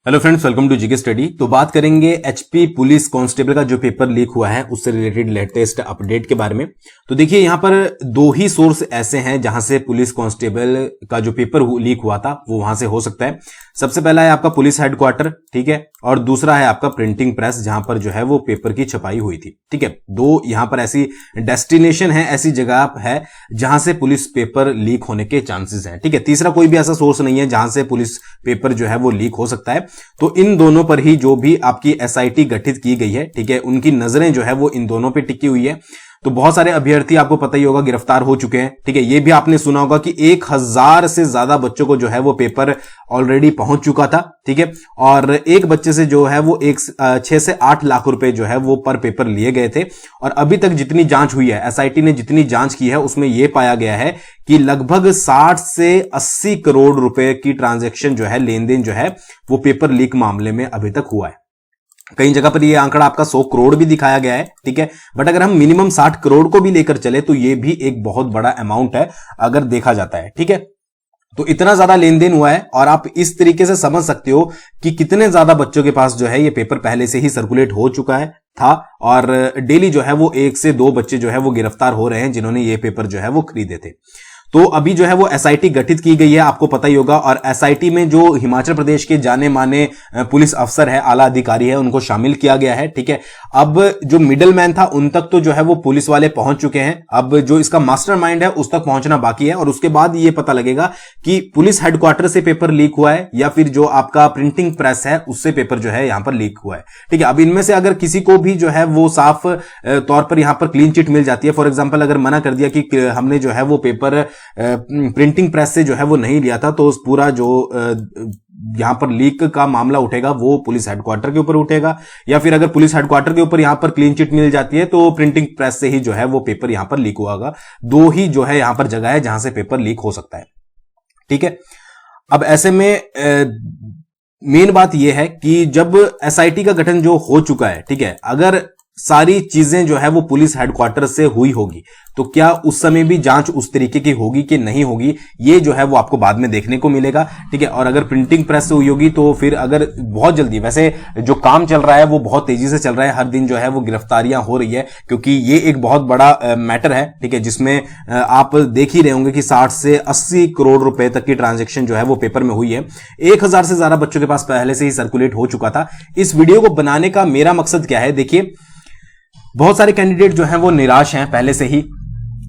Hello friends, welcome to GK study. तो बात करेंगे एचपी पुलिस कांस्टेबल का जो पेपर लीक हुआ है उससे रिलेटेड लेटेस्ट अपडेट के बारे में। तो देखिए, यहां पर दो ही सोर्स ऐसे हैं जहां से पुलिस कांस्टेबल का जो पेपर लीक हुआ था वो वहां से हो सकता है। सबसे पहला है आपका पुलिस हेडक्वार्टर, ठीक है, और दूसरा है आपका प्रिंटिंग प्रेस जहां पर जो है वो पेपर की छपाई हुई थी, ठीक है। दो यहां पर ऐसी डेस्टिनेशन है, ऐसी जगह है जहां से पुलिस पेपर लीक होने के चांसेस हैं, ठीक है। तीसरा कोई भी ऐसा सोर्स नहीं है जहां से पुलिस पेपर जो है वो लीक हो सकता है। तो इन दोनों पर ही जो भी आपकी एसआईटी गठित की गई है, ठीक है, उनकी नजरें जो है वो इन दोनों पे टिकी हुई है। तो बहुत सारे अभ्यर्थी आपको पता ही होगा गिरफ्तार हो चुके हैं, ठीक है। ये भी आपने सुना होगा कि 1000 से ज्यादा बच्चों को जो है वो पेपर ऑलरेडी पहुंच चुका था, ठीक है। और एक बच्चे से जो है वो 6 से 8 लाख रुपए जो है वो पर पेपर लिए गए थे। और अभी तक जितनी जांच हुई है, एसआईटी ने जितनी जांच की है उसमें यह पाया गया है कि लगभग 60 से 80 करोड़ रुपए की ट्रांजैक्शन जो है, लेन देन जो है वो पेपर लीक मामले में अभी तक हुआ है। कई जगह पर यह आंकड़ा आपका 100 करोड़ भी दिखाया गया है, ठीक है। बट अगर हम मिनिमम 60 करोड़ को भी लेकर चले तो यह भी एक बहुत बड़ा अमाउंट है अगर देखा जाता है, ठीक है। तो इतना ज्यादा लेन देन हुआ है और आप इस तरीके से समझ सकते हो कि कितने ज्यादा बच्चों के पास जो है ये पेपर पहले से ही सर्कुलेट हो चुका है था। और डेली जो है वो 1 से 2 बच्चे जो है वो गिरफ्तार हो रहे हैं जिन्होंने ये पेपर जो है वो खरीदे थे। तो अभी जो है वो एसआईटी गठित की गई है, आपको पता ही होगा। और एसआईटी में जो हिमाचल प्रदेश के जाने माने पुलिस अफसर है, आला अधिकारी है, उनको शामिल किया गया है, ठीक है। अब जो मिडल मैन था उन तक तो जो है वो पुलिस वाले पहुंच चुके हैं। अब जो इसका मास्टरमाइंड है उस तक पहुंचना बाकी है और उसके बाद ये पता लगेगा कि पुलिस हेडक्वार्टर से पेपर लीक हुआ है या फिर जो आपका प्रिंटिंग प्रेस है उससे पेपर जो है यहां पर लीक हुआ है, ठीक है। अब इनमें से अगर किसी को भी जो है वो साफ तौर पर यहां पर क्लीन चिट मिल जाती है, फॉर एग्जाम्पल अगर मना कर दिया कि हमने जो है वो पेपर प्रिंटिंग प्रेस से जो है वो नहीं लिया था, तो उस पूरा जो यहां पर लीक का मामला उठेगा वो पुलिस हेडक्वार्टर के ऊपर उठेगा। या फिर अगर पुलिस हेडक्वार्टर के ऊपर यहां पर क्लीन चिट मिल जाती है तो प्रिंटिंग प्रेस से ही जो है वो पेपर यहां पर लीक होगा। दो ही जो है यहां पर जगह है जहां से पेपर लीक हो सकता है, ठीक है। अब ऐसे में मेन बात यह है कि जब एसआईटी का गठन जो हो चुका है, ठीक है, अगर सारी चीजें जो है वो पुलिस हेडक्वार्टर से हुई होगी तो क्या उस समय भी जांच उस तरीके की होगी कि नहीं होगी, ये जो है वो आपको बाद में देखने को मिलेगा, ठीक है। और अगर प्रिंटिंग प्रेस से हुई होगी तो फिर अगर बहुत जल्दी, वैसे जो काम चल रहा है वो बहुत तेजी से चल रहा है, हर दिन जो है वो गिरफ्तारियां हो रही है क्योंकि ये एक बहुत बड़ा मैटर है, ठीक है, जिसमें आप देख ही रहे होंगे कि 60 से 80 करोड़ रुपए तक की ट्रांजेक्शन जो है वो पेपर में हुई है। 1000 से ज्यादा बच्चों के पास पहले से ही सर्कुलेट हो चुका था। इस वीडियो को बनाने का मेरा मकसद क्या है, देखिए, बहुत सारे कैंडिडेट जो हैं वो निराश हैं पहले से ही,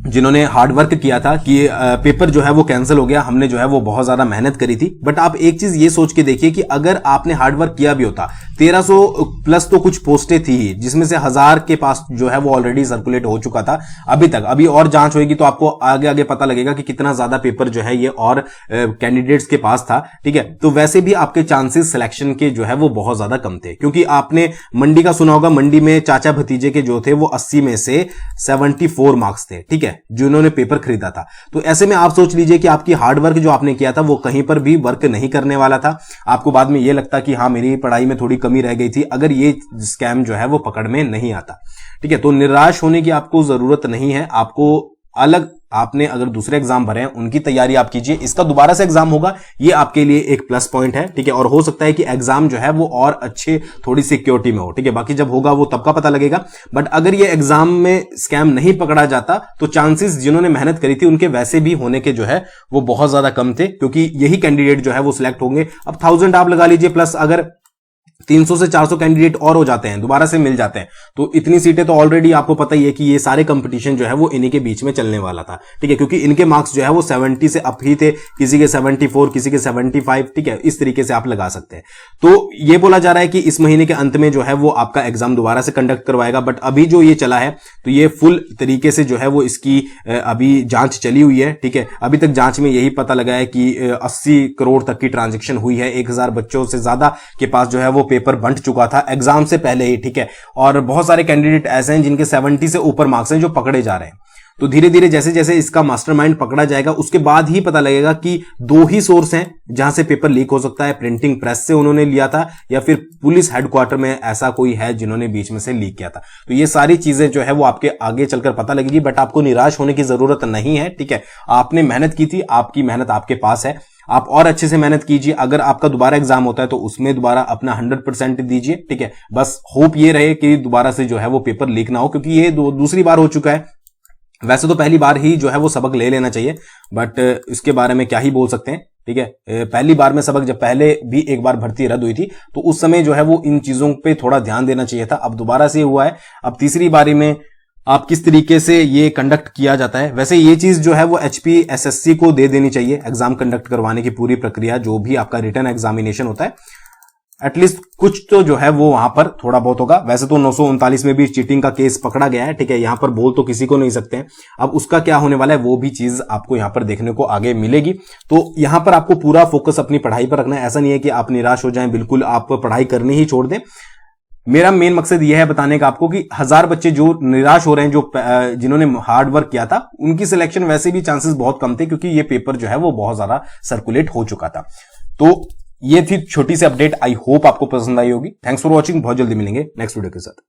जिन्होंने हार्ड वर्क किया था कि पेपर जो है वो कैंसिल हो गया, हमने जो है वो बहुत ज्यादा मेहनत करी थी। बट आप एक चीज ये सोच के देखिए कि अगर आपने हार्ड वर्क किया भी होता, 1300 प्लस तो कुछ पोस्टें थी ही, जिसमें से 1000 के पास जो है वो ऑलरेडी सर्कुलेट हो चुका था अभी तक। अभी और जांच होगी तो आपको आगे आगे पता लगेगा कि कितना ज्यादा पेपर जो है ये और कैंडिडेट्स के पास था, ठीक है। तो वैसे भी आपके चांसेस सिलेक्शन के जो है वो बहुत ज्यादा कम थे, क्योंकि आपने मंडी का सुना होगा, मंडी में चाचा भतीजे के जो थे वो 80 में से 74 मार्क्स थे, ठीक है, जिन्होंने पेपर खरीदा था। तो ऐसे में आप सोच लीजिए कि आपकी हार्ड वर्क जो आपने किया था वो कहीं पर भी वर्क नहीं करने वाला था। आपको बाद में यह लगता कि हाँ, मेरी पढ़ाई में थोड़ी कमी रह गई थी अगर ये स्कैम जो है वो पकड़ में नहीं आता, ठीक है। तो निराश होने की आपको जरूरत नहीं है। आपने अगर दूसरे एग्जाम भरे हैं उनकी तैयारी आप कीजिए। इसका दोबारा से एग्जाम होगा, ये आपके लिए एक प्लस पॉइंट है, ठीक है। और हो सकता है कि एग्जाम जो है वो और अच्छे थोड़ी सिक्योरिटी में हो, ठीक है। बाकी जब होगा वो तब का पता लगेगा। बट अगर ये एग्जाम में स्कैम नहीं पकड़ा जाता तो चांसेस जिन्होंने मेहनत करी थी उनके वैसे भी होने के जो है वो बहुत ज्यादा कम थे, क्योंकि यही कैंडिडेट जो है वो सिलेक्ट होंगे। अब 1000 आप लगा लीजिए, प्लस अगर 300 से 400 कैंडिडेट और हो जाते हैं, दोबारा से मिल जाते हैं, तो इतनी सीटें तो ऑलरेडी आपको पता ही है कि ये सारे कंपटीशन जो है वो इन्हीं के बीच में चलने वाला था, ठीक है। क्योंकि इनके मार्क्स जो है वो 70 से अप ही थे, किसी के 74, किसी के 75, ठीक है। इस तरीके से आप लगा सकते हैं। तो ये बोला जा रहा है कि इस महीने के अंत में जो है वो आपका एग्जाम दोबारा से कंडक्ट करवाएगा। बट अभी जो ये चला है तो ये फुल तरीके से जो है वो इसकी अभी जांच चली हुई है, ठीक है। अभी तक जांच में यही पता लगा है कि 80 करोड़ तक की ट्रांजेक्शन हुई है। 1000 बच्चों से ज्यादा के पास जो है वो पेपर बंट चुका था एग्जाम से पहले ही, ठीक है। और बहुत सारे कैंडिडेट ऐसे हैं जिनके 70 से ऊपर मार्क्स हैं जो पकड़े जा रहे हैं। तो धीरे धीरे जैसे जैसे इसका मास्टरमाइंड पकड़ा जाएगा उसके बाद ही पता लगेगा कि 2 ही सोर्स हैं जहां से पेपर लीक हो सकता है, प्रिंटिंग प्रेस से उन्होंने लिया था या फिर पुलिस हेडक्वार्टर में ऐसा कोई है जिन्होंने बीच में से लीक किया था। तो ये सारी चीजें जो है वो आपके आगे चलकर पता लगेगी, बट आपको निराश होने की जरूरत नहीं है, ठीक है। आपने मेहनत की थी, आपकी मेहनत आपके पास है, आप और अच्छे से मेहनत कीजिए। अगर आपका दोबारा एग्जाम होता है तो उसमें दोबारा अपना 100% दीजिए, ठीक है। बस होप ये रहे कि दोबारा से जो है वो पेपर लीक ना हो, क्योंकि ये दूसरी बार हो चुका है। वैसे तो पहली बार ही जो है वो सबक ले लेना चाहिए, बट इसके बारे में क्या ही बोल सकते हैं, ठीक है। पहली बार में सबक, जब पहले भी एक बार भर्ती रद्द हुई थी तो उस समय जो है वो इन चीजों पे थोड़ा ध्यान देना चाहिए था। अब दोबारा से हुआ है, अब तीसरी बारी में आप किस तरीके से ये कंडक्ट किया जाता है। वैसे ये चीज जो है वो HPSSC को दे देनी चाहिए, एग्जाम कंडक्ट करवाने की पूरी प्रक्रिया, जो भी आपका रिटन एग्जामिनेशन होता है, एटलीस्ट कुछ तो जो है वो वहां पर थोड़ा बहुत होगा। वैसे तो 939 में भी चीटिंग का केस पकड़ा गया है, ठीक है, यहां पर बोल तो किसी को नहीं सकते हैं। अब उसका क्या होने वाला है वो भी चीज आपको यहां पर देखने को आगे मिलेगी। तो यहां पर आपको पूरा फोकस अपनी पढ़ाई पर रखना है। ऐसा नहीं है कि आप निराश हो जाएं, बिल्कुल आप पढ़ाई करनी ही छोड़ दें। मेरा मेन मकसद यह है बताने का आपको कि 1000 बच्चे जो निराश हो रहे हैं, जो जिन्होंने हार्ड वर्क किया था, उनकी सिलेक्शन वैसे भी चांसेस बहुत कम थे, क्योंकि ये पेपर जो है वो बहुत ज्यादा सर्कुलेट हो चुका था। तो ये थी छोटी सी अपडेट, आई होप आपको पसंद आई होगी। थैंक्स फॉर वॉचिंग, बहुत जल्दी मिलेंगे नेक्स्ट वीडियो के साथ।